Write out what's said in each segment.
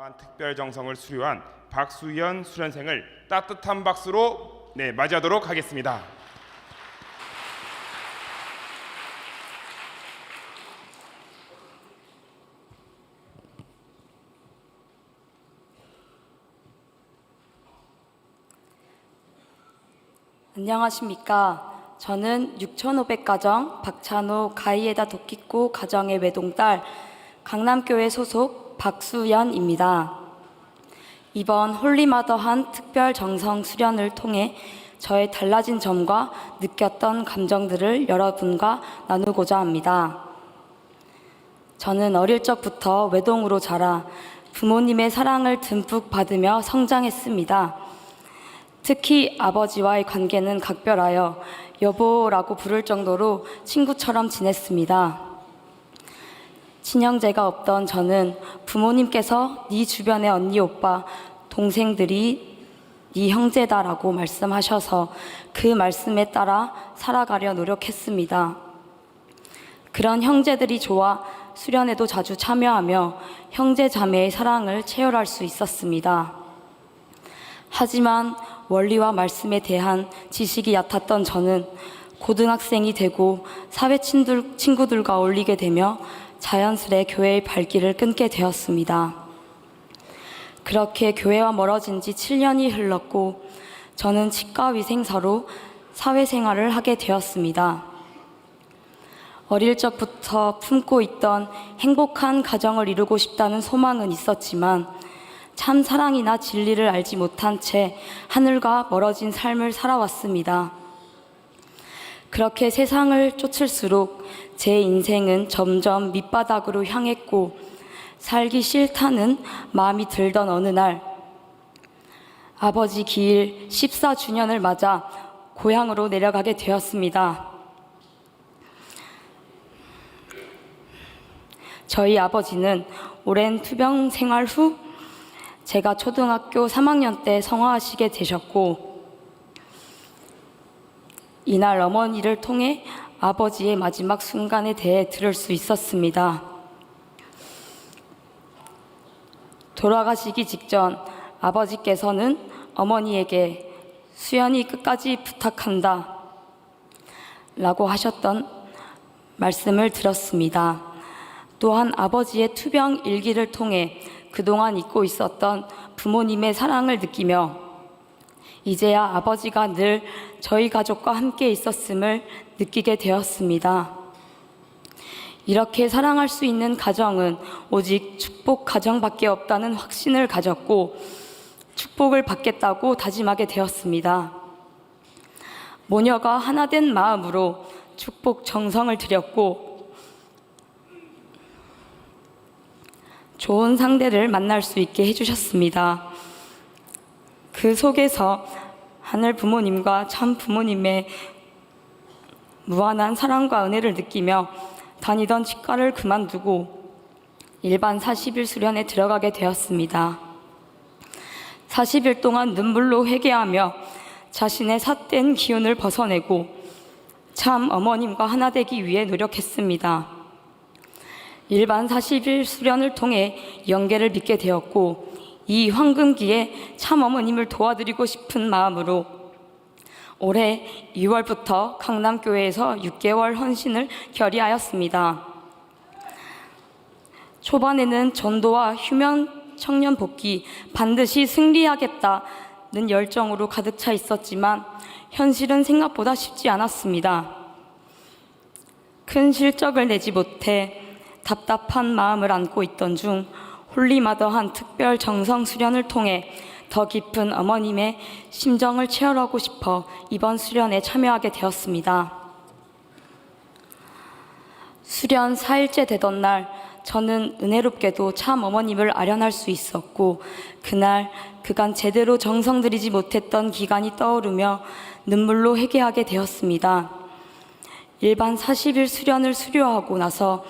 특별 정성을 수료한 박수연 수련생을 따뜻한 박수로 맞이하도록 하겠습니다. 안녕하십니까. 저는 6500가정 박찬호 가이에다 도끼꼬 가정의 외동딸 강남교회 소속 박수연입니다. 이번 홀리마더한 특별 정성 수련을 통해 저의 달라진 점과 느꼈던 감정들을 여러분과 나누고자 합니다. 저는 어릴 적부터 외동으로 자라 부모님의 사랑을 듬뿍 받으며 성장했습니다. 특히 아버지와의 관계는 각별하여 여보라고 부를 정도로 친구처럼 지냈습니다. 친형제가 없던 저는 부모님께서 네 주변의 언니, 오빠, 동생들이 네 형제다라고 말씀하셔서 그 말씀에 따라 살아가려 노력했습니다. 그런 형제들이 좋아 수련회도 자주 참여하며 형제 자매의 사랑을 체열할 수 있었습니다. 하지만 원리와 말씀에 대한 지식이 얕았던 저는 고등학생이 되고 사회 친구들과 어울리게 되며 자연스레 교회의 발길을 끊게 되었습니다. 그렇게 교회와 멀어진 지 7년이 흘렀고 저는 치과위생사로 사회생활을 하게 되었습니다. 어릴 적부터 품고 있던 행복한 가정을 이루고 싶다는 소망은 있었지만 참 사랑이나 진리를 알지 못한 채 하늘과 멀어진 삶을 살아왔습니다. 그렇게 세상을 쫓을수록 제 인생은 점점 밑바닥으로 향했고 살기 싫다는 마음이 들던 어느 날 아버지 기일 14주년을 맞아 고향으로 내려가게 되었습니다. 저희 아버지는 오랜 투병 생활 후 제가 초등학교 3학년 때 성화하시게 되셨고 이날 어머니를 통해 아버지의 마지막 순간에 대해 들을 수 있었습니다. 돌아가시기 직전 아버지께서는 어머니에게 수연이 끝까지 부탁한다 라고 하셨던 말씀을 들었습니다. 또한 아버지의 투병 일기를 통해 그동안 잊고 있었던 부모님의 사랑을 느끼며 이제야 아버지가 늘 저희 가족과 함께 있었음을 느끼게 되었습니다. 이렇게 사랑할 수 있는 가정은 오직 축복 가정밖에 없다는 확신을 가졌고 축복을 받겠다고 다짐하게 되었습니다. 모녀가 하나된 마음으로 축복 정성을 드렸고 좋은 상대를 만날 수 있게 해주셨습니다. 그 속에서 하늘 부모님과 참 부모님의 무한한 사랑과 은혜를 느끼며 다니던 치과를 그만두고 일반 40일 수련에 들어가게 되었습니다. 40일 동안 눈물로 회개하며 자신의 삿된 기운을 벗어내고 참 어머님과 하나 되기 위해 노력했습니다. 일반 40일 수련을 통해 영계를 믿게 되었고 이 황금기에 참 어머님을 도와드리고 싶은 마음으로 올해 2월부터 강남교회에서 6개월 헌신을 결의하였습니다. 초반에는 전도와 휴면 청년 복귀 반드시 승리하겠다는 열정으로 가득 차 있었지만 현실은 생각보다 쉽지 않았습니다. 큰 실적을 내지 못해 답답한 마음을 안고 있던 중 홀리마더한 특별 정성 수련을 통해 더 깊은 어머님의 심정을 체험하고 싶어 이번 수련에 참여하게 되었습니다. 수련 4일째 되던 날 저는 은혜롭게도 참 어머님을 아련할 수 있었고 그날 그간 제대로 정성 들이지 못했던 기간이 떠오르며 눈물로 회개하게 되었습니다. 일반 40일 수련을 수료하고 나서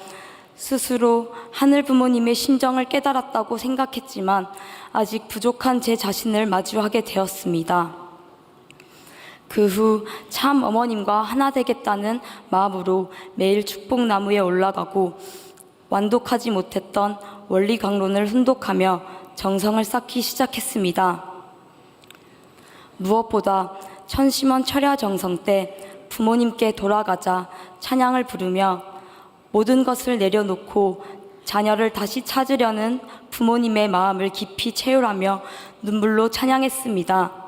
스스로 하늘 부모님의 심정을 깨달았다고 생각했지만 아직 부족한 제 자신을 마주하게 되었습니다. 그 후 참 어머님과 하나 되겠다는 마음으로 매일 축복나무에 올라가고 완독하지 못했던 원리 강론을 훈독하며 정성을 쌓기 시작했습니다. 무엇보다 천심원 철야 정성 때 부모님께 돌아가자 찬양을 부르며 모든 것을 내려놓고 자녀를 다시 찾으려는 부모님의 마음을 깊이 체휼하며 눈물로 찬양했습니다.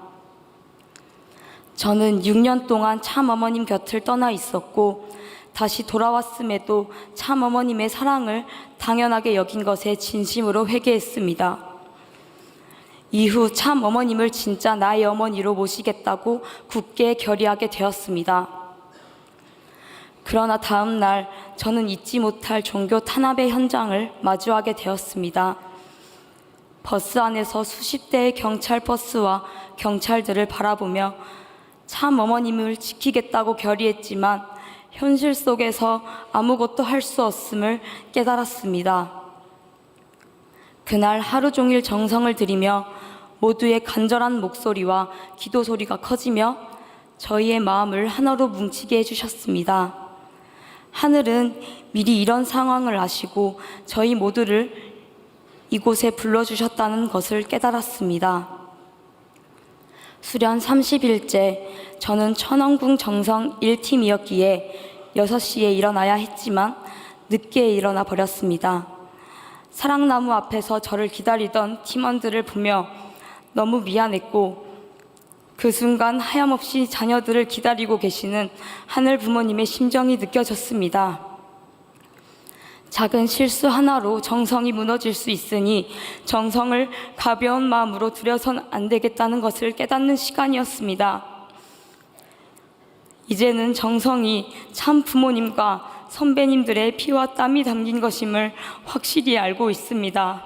저는 6년 동안 참어머님 곁을 떠나 있었고 다시 돌아왔음에도 참어머님의 사랑을 당연하게 여긴 것에 진심으로 회개했습니다. 이후 참어머님을 진짜 나의 어머니로 모시겠다고 굳게 결의하게 되었습니다. 그러나 다음 날 저는 잊지 못할 종교 탄압의 현장을 마주하게 되었습니다. 버스 안에서 수십 대의 경찰 버스와 경찰들을 바라보며 참 어머님을 지키겠다고 결의했지만 현실 속에서 아무것도 할 수 없음을 깨달았습니다. 그날 하루 종일 정성을 들이며 모두의 간절한 목소리와 기도 소리가 커지며 저희의 마음을 하나로 뭉치게 해주셨습니다. 하늘은 미리 이런 상황을 아시고 저희 모두를 이곳에 불러주셨다는 것을 깨달았습니다. 수련 30일째 저는 천왕궁 정성 1팀이었기에 6시에 일어나야 했지만 늦게 일어나 버렸습니다. 사랑나무 앞에서 저를 기다리던 팀원들을 보며 너무 미안했고 그 순간 하염없이 자녀들을 기다리고 계시는 하늘 부모님의 심정이 느껴졌습니다. 작은 실수 하나로 정성이 무너질 수 있으니 정성을 가벼운 마음으로 들여선 안 되겠다는 것을 깨닫는 시간이었습니다. 이제는 정성이 참 부모님과 선배님들의 피와 땀이 담긴 것임을 확실히 알고 있습니다.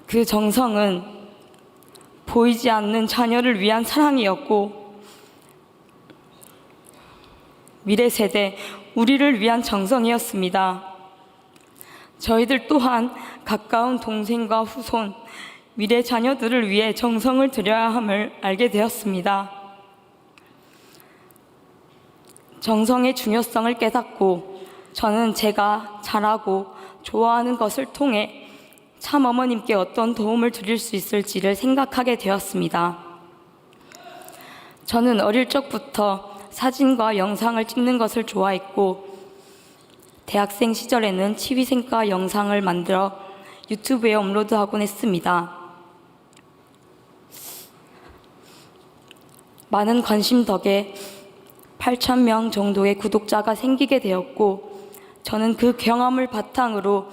그 정성은 보이지 않는 자녀를 위한 사랑이었고 미래 세대, 우리를 위한 정성이었습니다. 저희들 또한 가까운 동생과 후손, 미래 자녀들을 위해 정성을 들여야 함을 알게 되었습니다. 정성의 중요성을 깨닫고 저는 제가 잘하고 좋아하는 것을 통해 참 어머님께 어떤 도움을 드릴 수 있을지를 생각하게 되었습니다. 저는 어릴 적부터 사진과 영상을 찍는 것을 좋아했고 대학생 시절에는 치위생과 영상을 만들어 유튜브에 업로드하곤 했습니다. 많은 관심 덕에 8,000명 정도의 구독자가 생기게 되었고 저는 그 경험을 바탕으로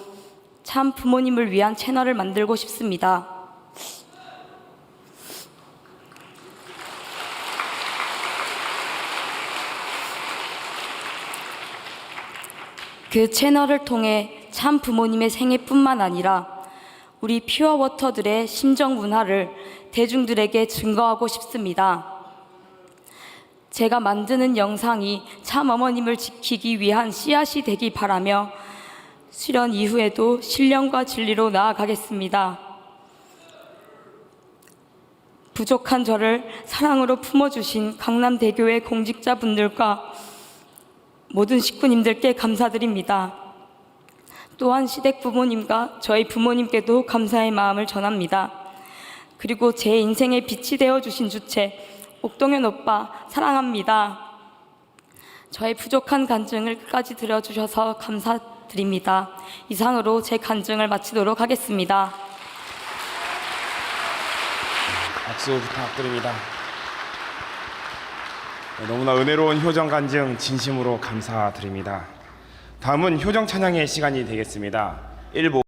참 부모님을 위한 채널을 만들고 싶습니다. 그 채널을 통해 참 부모님의 생애뿐만 아니라 우리 퓨어워터들의 심정 문화를 대중들에게 증거하고 싶습니다. 제가 만드는 영상이 참 어머님을 지키기 위한 씨앗이 되기 바라며 수련 이후에도 신령과 진리로 나아가겠습니다. 부족한 저를 사랑으로 품어주신 강남대교의 공직자분들과 모든 식구님들께 감사드립니다. 또한 시댁 부모님과 저희 부모님께도 감사의 마음을 전합니다. 그리고 제 인생의 빛이 되어주신 주체 옥동현 오빠 사랑합니다. 저의 부족한 간증을 끝까지 들어주셔서 감사드립니다. 이상으로 제 간증을 마치도록 하겠습니다. 박수 부탁드립니다. 너무나 은혜로운 효정 간증 진심으로 감사드립니다. 다음은 효정 찬양의 시간이 되겠습니다. 1부